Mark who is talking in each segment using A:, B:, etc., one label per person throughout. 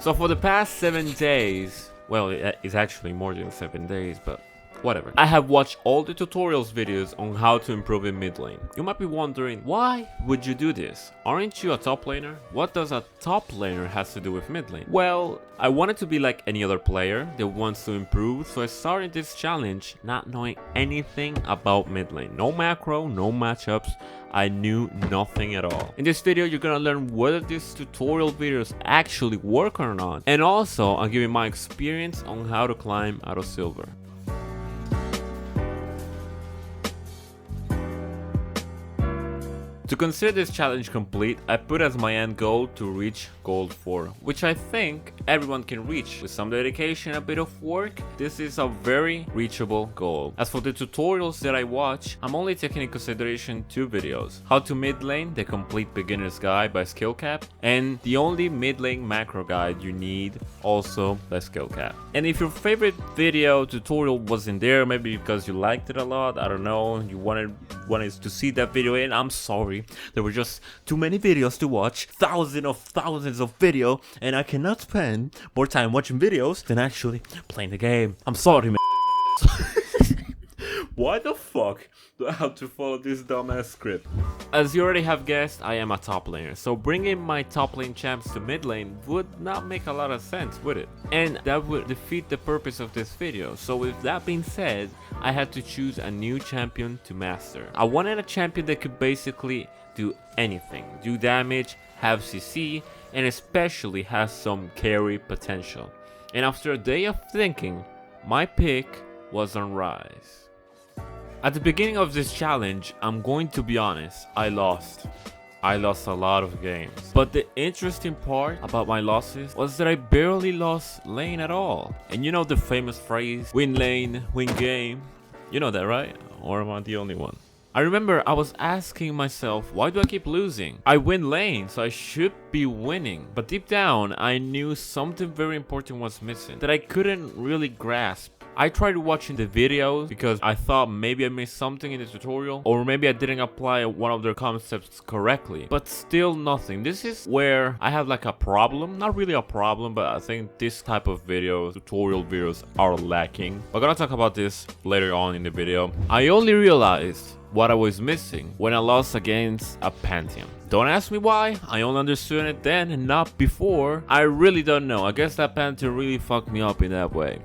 A: So for the past 7 days, well, it's actually more than 7 days, but whatever, I have watched all the tutorials videos on how to improve in mid lane. You might be wondering, why would you do this? Aren't you a top laner? What does a top laner has to do with mid lane? Well, I wanted to be like any other player that wants to improve, so I started this challenge not knowing anything about mid lane. No macro, no matchups. I knew nothing at all. In this video, you're gonna learn whether these tutorial videos actually work or not. And also, I'll give you my experience on how to climb out of silver. To consider this challenge complete, I put as my end goal to reach gold 4, which I think everyone can reach. With some dedication, a bit of work, this is a very reachable goal. As for the tutorials that I watch, I'm only taking into consideration 2 videos. How to mid lane, the complete beginner's guide by skill cap, and the only mid lane macro guide you need, also by skill cap. And if your favorite video tutorial wasn't there, maybe because you liked it a lot, I don't know, you wanted to see that video, and I'm sorry. There were just too many videos to watch, thousands of video, and I cannot spend more time watching videos than actually playing the game. I'm sorry, man. Why the fuck do I have to follow this dumbass script? As you already have guessed, I am a top laner, so bringing my top lane champs to mid lane would not make a lot of sense, would it? And that would defeat the purpose of this video. So with that being said, I had to choose a new champion to master. I wanted a champion that could basically do anything, do damage, have CC, and especially has some carry potential. And after a day of thinking, my pick was on Rise. At the beginning of this challenge, I'm going to be honest, I lost a lot of games. But the interesting part about my losses was that I barely lost lane at all. And you know the famous phrase, win lane, win game? You know that, right? Or am I the only one? I remember I was asking myself, why do I keep losing? I win lane, so I should be winning. But deep down, I knew something very important was missing that I couldn't really grasp. I tried watching the videos because I thought maybe I missed something in the tutorial, or maybe I didn't apply one of their concepts correctly, but still nothing. This is where I have like a problem, not really a problem, but I think this type of videos, tutorial videos, are lacking. We're gonna talk about this later on in the video. I only realized what I was missing when I lost against a Pantheon. Don't ask me why, I only understood it then and not before. I really don't know, I guess that Pantheon really fucked me up in that way.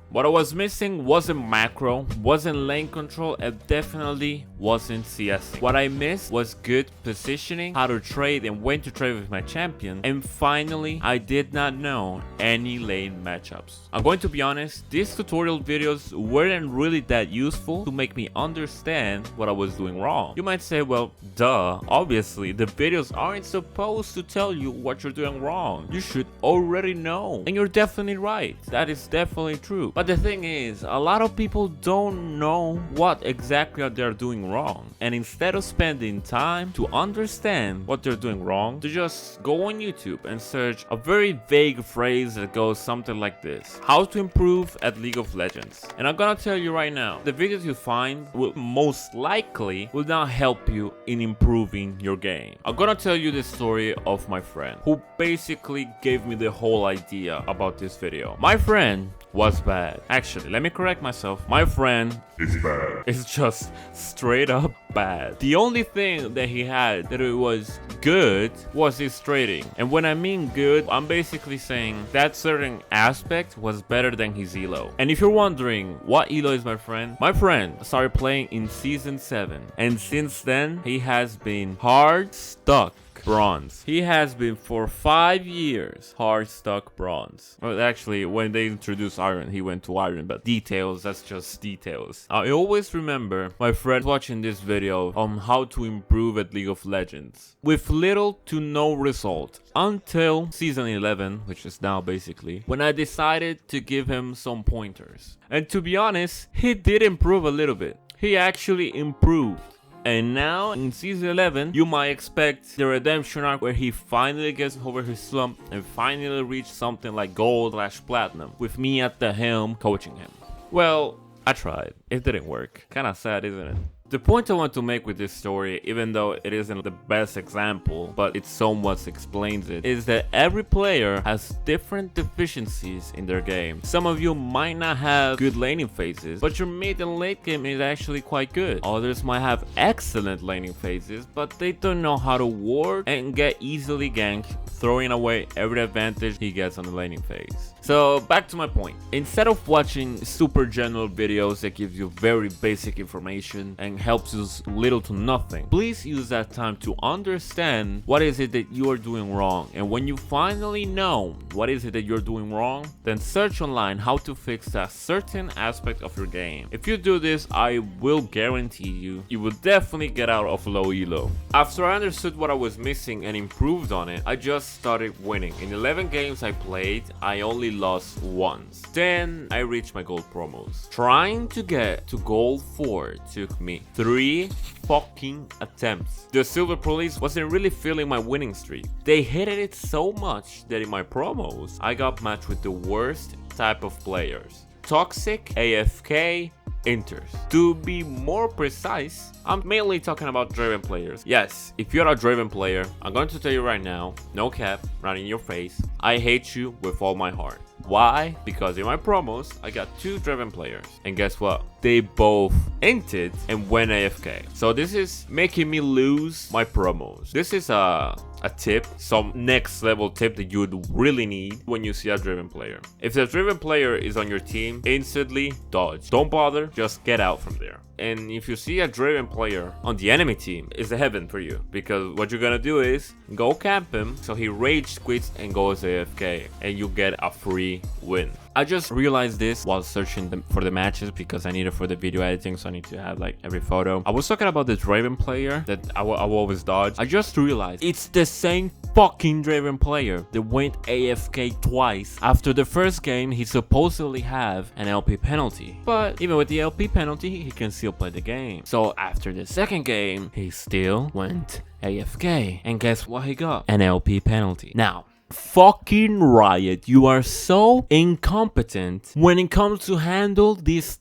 A: What I was missing wasn't macro, wasn't lane control, and definitely wasn't CS. What I missed was good positioning, how to trade and when to trade with my champion, and finally, I did not know any lane matchups. I'm going to be honest, these tutorial videos weren't really that useful to make me understand what I was doing wrong. You might say, well, duh, obviously, the videos aren't supposed to tell you what you're doing wrong. You should already know. And you're definitely right, that is definitely true. But the thing is, a lot of people don't know what exactly they're doing wrong. And instead of spending time to understand what they're doing wrong, they just go on YouTube and search a very vague phrase that goes something like this: how to improve at League of Legends. And I'm gonna tell you right now, the videos you find will most likely will not help you in improving your game. I'm gonna tell you the story of my friend, who basically gave me the whole idea about this video. My friend was bad. Actually, let me correct myself. My friend is bad. It's just straight up bad. The only thing that he had that it was good was his trading. And when I mean good, I'm basically saying that certain aspect was better than his elo. And if you're wondering what elo is my friend started playing in season 7. And since then, he has been hard stuck bronze. He has been for 5 years hard stuck bronze. Well, actually, when they introduced iron, he went to iron, but details, that's just details. I always remember my friend watching this video on how to improve at League of Legends with little to no result until season 11, which is now basically, when I decided to give him some pointers. And to be honest, he did improve a little bit. He actually improved. And now, in Season 11, you might expect the redemption arc where he finally gets over his slump and finally reach something like gold/platinum, with me at the helm coaching him. Well, I tried. It didn't work. Kinda sad, isn't it? The point I want to make with this story, even though it isn't the best example, but it somewhat explains it, is that every player has different deficiencies in their game. Some of you might not have good laning phases, but your mid and late game is actually quite good. Others might have excellent laning phases, but they don't know how to ward and get easily ganked, throwing away every advantage he gets on the laning phase. So back to my point. Instead of watching super general videos that give you very basic information and helps you little to nothing, please use that time to understand what is it that you are doing wrong. And when you finally know what is it that you're doing wrong, then search online how to fix that certain aspect of your game. If you do this, I will guarantee you will definitely get out of low elo. After I understood what I was missing and improved on it, I just started winning. In 11 games I played, I only lost once. Then I reached my gold promos. Trying to get to gold 4 took me 3 fucking attempts. The silver police wasn't really feeling my winning streak. They hated it so much that in my promos I got matched with the worst type of players: toxic, AFK, inters. To be more precise, I'm mainly talking about Draven players. Yes, if you're a Draven player, I'm going to tell you right now, no cap, right in your face, I hate you with all my heart. Why? Because in my promos, I got 2 Draven players. And guess what? They both inted and went AFK. So this is making me lose my promos. This is a tip, some next level tip that you would really need when you see a Draven player. If the Draven player is on your team, instantly dodge. Don't bother, just get out from there. And if you see a Draven player on the enemy team, it's a heaven for you, because what you're gonna do is go camp him so he rage quits and goes AFK, and you get a free win. I just realized this while searching for the matches because I need it for the video editing, so I need to have like every photo. I was talking about this Draven player that I will always dodge. I just realized it's the same fucking Draven player that went AFK twice. After the first game, he supposedly have an LP penalty, but even with the LP penalty, he can still play the game. So after the second game, he still went AFK, and guess what he got? An LP penalty. Now, fucking Riot, you are so incompetent when it comes to handle these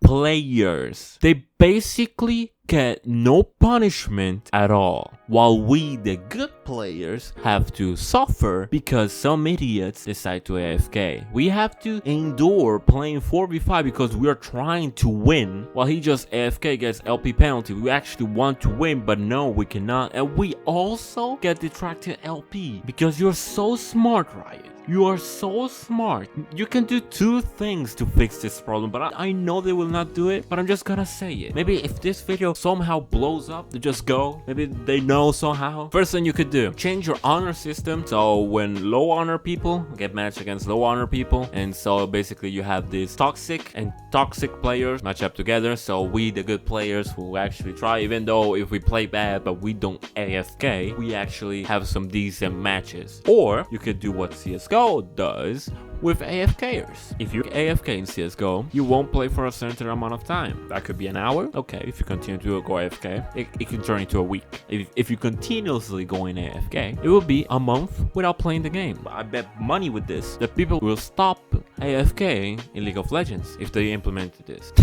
A: players. They basically get no punishment at all, while we, the good players, have to suffer because some idiots decide to AFK. We have to endure playing 4v5 because we are trying to win, while he just AFK gets LP penalty. We actually want to win, but no, we cannot. And we also get detracted LP because you're so smart, Riot. You are so smart. You can do 2 things to fix this problem, but I know they will not do it, but I'm just gonna say it. Maybe if this video somehow blows up, they just go. Maybe they know somehow. First thing you could do, change your honor system so when low honor people get matched against low honor people, and so basically you have these toxic and toxic players match up together, so we, the good players who actually try, even though if we play bad but we don't AFK, we actually have some decent matches. Or you could do what CSGO does with AFKers. If you AFK in CSGO, you won't play for a certain amount of time. That could be an hour. Okay, if you continue to go AFK, it can turn into a week. If you continuously go in AFK, it will be a month without playing the game. I bet money with this that people will stop AFK in League of Legends if they implemented this.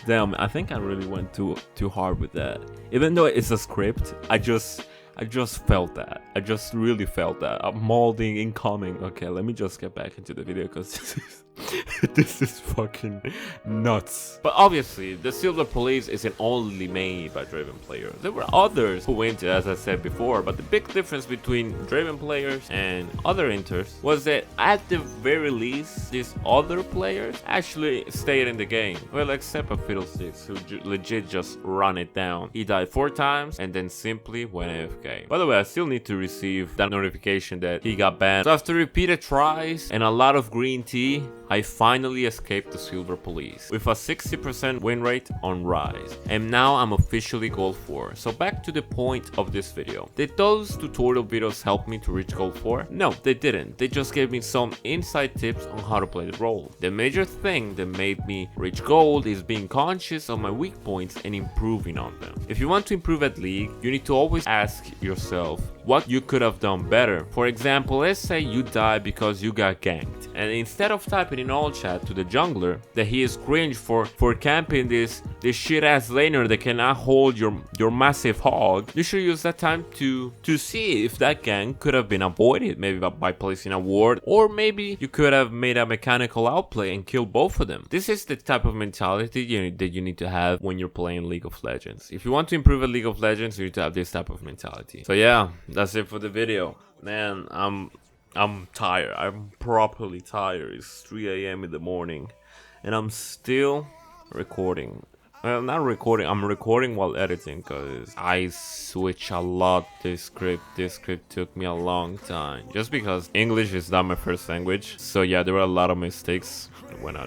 A: Damn, I think I really went too hard with that. Even though it's a script, I just felt that. I just really felt that. I'm molding incoming. Okay, let me just get back into the video because this is fucking nuts. But obviously, the Silver Police isn't only made by Draven players. There were others who went, as I said before, but the big difference between Draven players and other inters was that at the very least, these other players actually stayed in the game. Well, except for Fiddlesticks, who legit just run it down. He died 4 times and then simply went AFK. By the way, I still need to receive that notification that he got banned. So after repeated tries and a lot of green tea, I finally escaped the Silver Police with a 60% win rate on Rise, and now I'm officially gold 4. So back to the point of this video. Did those tutorial videos help me to reach gold 4? No, they didn't. They just gave me some inside tips on how to play the role. The major thing that made me reach gold is being conscious of my weak points and improving on them. If you want to improve at League, you need to always ask yourself, what you could have done better. For example, let's say you die because you got ganked, and instead of typing in all chat to the jungler that he is cringe for camping this shit ass laner that cannot hold your massive hog, you should use that time to see if that gank could have been avoided, maybe by placing a ward, or maybe you could have made a mechanical outplay and killed both of them. This is the type of mentality that you need to have when you're playing League of Legends. If you want to improve at League of Legends, you need to have this type of mentality. So yeah, that's it for the video. Man, I'm tired. I'm properly tired. It's 3 a.m. in the morning, and I'm still recording. Well, not recording. I'm recording while editing because I switch a lot this script. This script took me a long time just because English is not my first language. So yeah, there were a lot of mistakes when I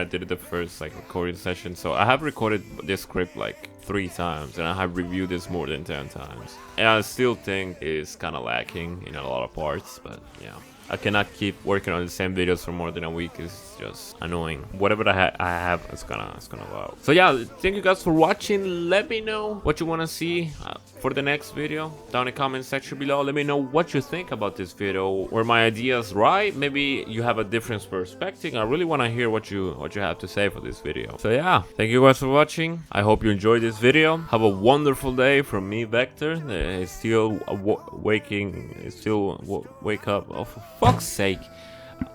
A: did the first like recording session. So I have recorded this script like 3 times, and I have reviewed this more than 10 times, and I still think it's kind of lacking in a lot of parts. But yeah, I cannot keep working on the same videos for more than a week. It's just annoying. Whatever I have, it's gonna go out. So yeah, thank you guys for watching. Let me know what you want to see for the next video down in the comment section below. Let me know what you think about this video. Were my ideas right? Maybe you have a different perspective. I really want to hear what you have to say for this video. So yeah, thank you guys for watching. I hope you enjoyed this video. Have a wonderful day from me, Vector. It's still wake up. Oh, for fuck's sake.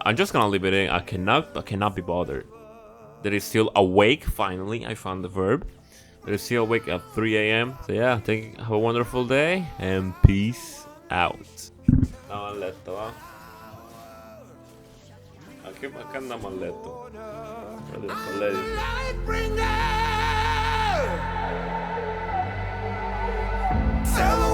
A: I'm just gonna leave it in. I cannot be bothered. That is still awake. Finally, I found the verb. That is still awake at 3 a.m. So yeah, have a wonderful day and peace out. Estaba en letto, ¿va? Acá andamos en letto. Tell